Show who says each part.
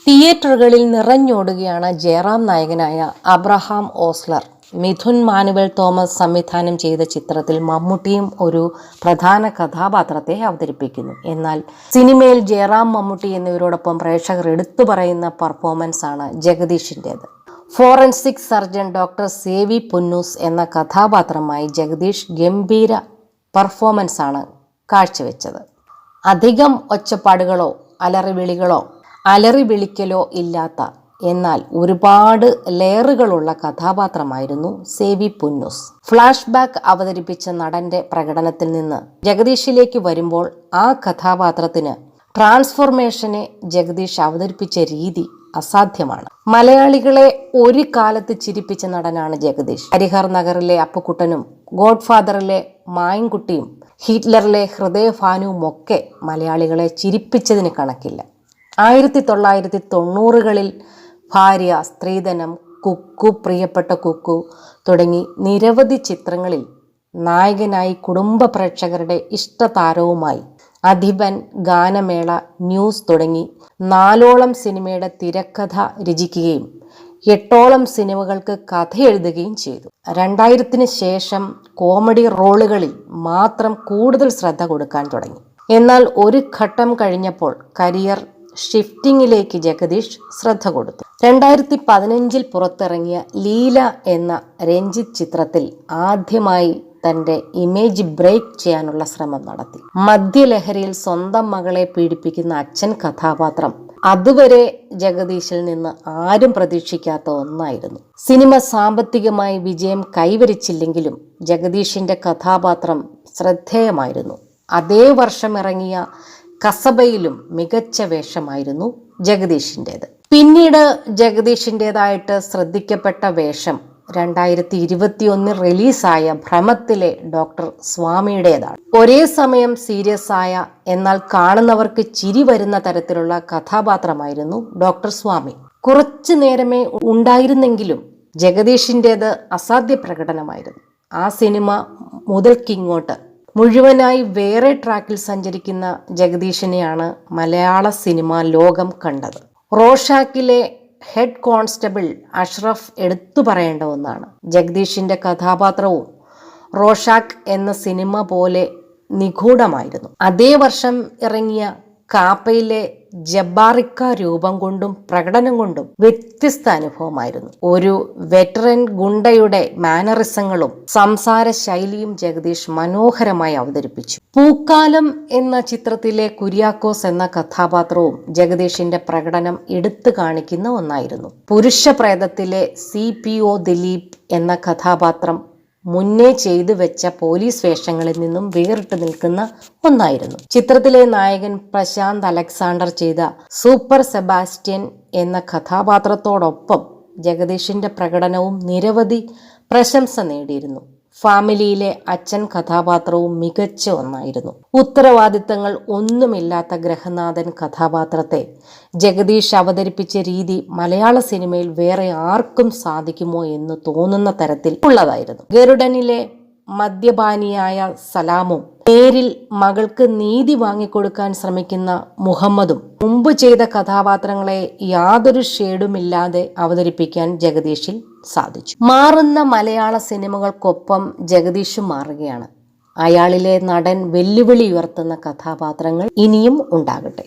Speaker 1: തിയേറ്ററുകളിൽ നിറഞ്ഞോടുകയാണ് ജയറാം നായകനായ അബ്രഹാം ഓസ്ലർ. മിഥുൻ മാനുവൽ തോമസ് സംവിധാനം ചെയ്ത ചിത്രത്തിൽ മമ്മൂട്ടിയും ഒരു പ്രധാന കഥാപാത്രത്തെ അവതരിപ്പിക്കുന്നു. എന്നാൽ സിനിമയിൽ ജയറാം, മമ്മൂട്ടി എന്നിവരോടൊപ്പം പ്രേക്ഷകർ എടുത്തു പറയുന്ന പെർഫോമൻസ് ആണ് ജഗദീഷിൻ്റേത്. ഫോറൻസിക് സർജൻ ഡോക്ടർ സേവി പുന്നൂസ് എന്ന കഥാപാത്രമായി ജഗദീഷ് ഗംഭീര പെർഫോമൻസ് ആണ് കാഴ്ചവെച്ചത്. അധികം ഒച്ചപ്പാടുകളോ അലറി വിളിക്കലോ ഇല്ലാത്ത, എന്നാൽ ഒരുപാട് ലെയറുകളുള്ള കഥാപാത്രമായിരുന്നു സേവി പുന്നൂസ്. ഫ്ലാഷ് ബാക്ക് അവതരിപ്പിച്ച നടന്റെ പ്രകടനത്തിൽ നിന്ന് ജഗദീഷിലേക്ക് വരുമ്പോൾ ആ കഥാപാത്രത്തിന് ട്രാൻസ്ഫോർമേഷനെ ജഗദീഷ് അവതരിപ്പിച്ച രീതി അസാധ്യമാണ്. മലയാളികളെ ഒരു കാലത്ത് ചിരിപ്പിച്ച നടനാണ് ജഗദീഷ്. ഹരിഹർ നഗറിലെ അപ്പുക്കുട്ടനും ഗോഡ് ഫാദറിലെ മായൻകുട്ടിയും ഹിറ്റ്ലറിലെ ഹൃദയഭാനുവും ഒക്കെ മലയാളികളെ ചിരിപ്പിച്ചതിന് കണക്കില്ല. 1990കളിൽ ഭാര്യ, സ്ത്രീധനം, കുക്കു, പ്രിയപ്പെട്ട കുക്കു തുടങ്ങി നിരവധി ചിത്രങ്ങളിൽ നായകനായി കുടുംബ പ്രേക്ഷകരുടെ ഇഷ്ടതാരവുമായി അധിപൻ, ഗാനമേള, ന്യൂസ് തുടങ്ങി 4ഓളം സിനിമയുടെ തിരക്കഥ രചിക്കുകയും 8ഓളം സിനിമകൾക്ക് കഥ എഴുതുകയും ചെയ്തു. 2000-ന് ശേഷം കോമഡി റോളുകളിൽ മാത്രം കൂടുതൽ ശ്രദ്ധ കൊടുക്കാൻ തുടങ്ങി. എന്നാൽ ഒരു ഘട്ടം കഴിഞ്ഞപ്പോൾ കരിയർ ഷിഫ്റ്റിങ്ങിലേക്ക് ജഗദീഷ് ശ്രദ്ധ കൊടുത്തു. 2015-ൽ പുറത്തിറങ്ങിയ ലീല എന്ന രഞ്ജിത്ത് ചിത്രത്തിൽ ആദ്യമായി തൻ്റെ ഇമേജ് ബ്രേക്ക് ചെയ്യാനുള്ള ശ്രമം നടത്തി. മദ്യലഹരിയിൽ സ്വന്തം മകളെ പീഡിപ്പിക്കുന്ന അച്ഛൻ കഥാപാത്രം അതുവരെ ജഗദീഷിൽ നിന്ന് ആരും പ്രതീക്ഷിക്കാത്ത ഒന്നായിരുന്നു. സിനിമ സാമ്പത്തികമായി വിജയം കൈവരിച്ചില്ലെങ്കിലും ജഗദീഷിന്റെ കഥാപാത്രം ശ്രദ്ധേയമായിരുന്നു. അതേ വർഷം ഇറങ്ങിയ കസബയിലും മികച്ച വേഷമായിരുന്നു ജഗദീഷിൻ്റേത്. പിന്നീട് ജഗദീഷിൻ്റേതായിട്ട് ശ്രദ്ധിക്കപ്പെട്ട വേഷം 2021 റിലീസായ ഭ്രമത്തിലെ ഡോക്ടർ സ്വാമിയുടേതാണ്. ഒരേ സമയം സീരിയസ് ആയ, എന്നാൽ കാണുന്നവർക്ക് ചിരി വരുന്ന തരത്തിലുള്ള കഥാപാത്രമായിരുന്നു ഡോക്ടർ സ്വാമി. കുറച്ചു നേരമേ ഉണ്ടായിരുന്നെങ്കിലും ജഗദീഷിൻ്റേത് അസാധ്യ പ്രകടനമായിരുന്നു. ആ സിനിമ മുതൽക്കിങ്ങോട്ട് മുഴുവനായി വേറെ ട്രാക്കിൽ സഞ്ചരിക്കുന്ന ജഗദീഷിനെയാണ് മലയാള സിനിമ ലോകം കണ്ടത്. റോഷാക്കിലെ ഹെഡ് കോൺസ്റ്റബിൾ അഷ്റഫ് എടുത്തു പറയേണ്ട ഒന്നാണ്. ജഗദീഷിന്റെ കഥാപാത്രവും റോഷാക്ക് എന്ന സിനിമ പോലെ നിഗൂഢമായിരുന്നു. അതേ വർഷം ഇറങ്ങിയ കാപ്പയിലെ ജബ്ബാറിക്ക രൂപം കൊണ്ടും പ്രകടനം കൊണ്ടും വ്യത്യസ്ത അനുഭവമായിരുന്നു. ഒരു വെറ്ററൻ ഗുണ്ടയുടെ മാനറിസങ്ങളും സംസാര ശൈലിയും ജഗദീഷ് മനോഹരമായി അവതരിപ്പിച്ചു. പൂക്കാലം എന്ന ചിത്രത്തിലെ കുര്യാക്കോസ് എന്ന കഥാപാത്രവും ജഗദീഷിന്റെ പ്രകടനം എടുത്തു കാണിക്കുന്ന ഒന്നായിരുന്നു. പുരുഷ പ്രേതത്തിലെ CPO ദിലീപ് എന്ന കഥാപാത്രം മുന്നേ ചെയ്തു വെച്ച പോലീസ് വേഷങ്ങളിൽ നിന്നും വേറിട്ട് നിൽക്കുന്ന ഒന്നായിരുന്നു. ചിത്രത്തിലെ നായകൻ പ്രശാന്ത് അലക്സാണ്ടർ ചെയ്ത സൂപ്പർ സെബാസ്റ്റ്യൻ എന്ന കഥാപാത്രത്തോടൊപ്പം ജഗദീഷിന്റെ പ്രകടനവും നിരവധി പ്രശംസ നേടിയിരുന്നു. ഫാമിലിയിലെ അച്ഛൻ കഥാപാത്രവും മികച്ച ഒന്നായിരുന്നു. ഉത്തരവാദിത്തങ്ങൾ ഒന്നുമില്ലാത്ത ഗ്രഹനാഥൻ കഥാപാത്രത്തെ ജഗദീഷ് അവതരിപ്പിച്ച രീതി മലയാള സിനിമയിൽ വേറെ ആർക്കും സാധിക്കുമോ എന്ന് തോന്നുന്ന തരത്തിൽ ഉള്ളതായിരുന്നു. ഗരുഡനിലെ മദ്യപാനിയായ സലാമും നേരിൽ മകൾക്ക് നീതി വാങ്ങിക്കൊടുക്കാൻ ശ്രമിക്കുന്ന മുഹമ്മദും മുമ്പ് ചെയ്ത കഥാപാത്രങ്ങളെ യാതൊരു ഷേഡുമില്ലാതെ അവതരിപ്പിക്കാൻ ജഗദീഷിൽ സാധിച്ചു. മാറുന്ന മലയാള സിനിമകൾക്കൊപ്പം ജഗദീഷും മാറുകയാണ്. അയാളിലെ നടൻ വെല്ലുവിളി ഉയർത്തുന്ന കഥാപാത്രങ്ങൾ ഇനിയും ഉണ്ടാകട്ടെ.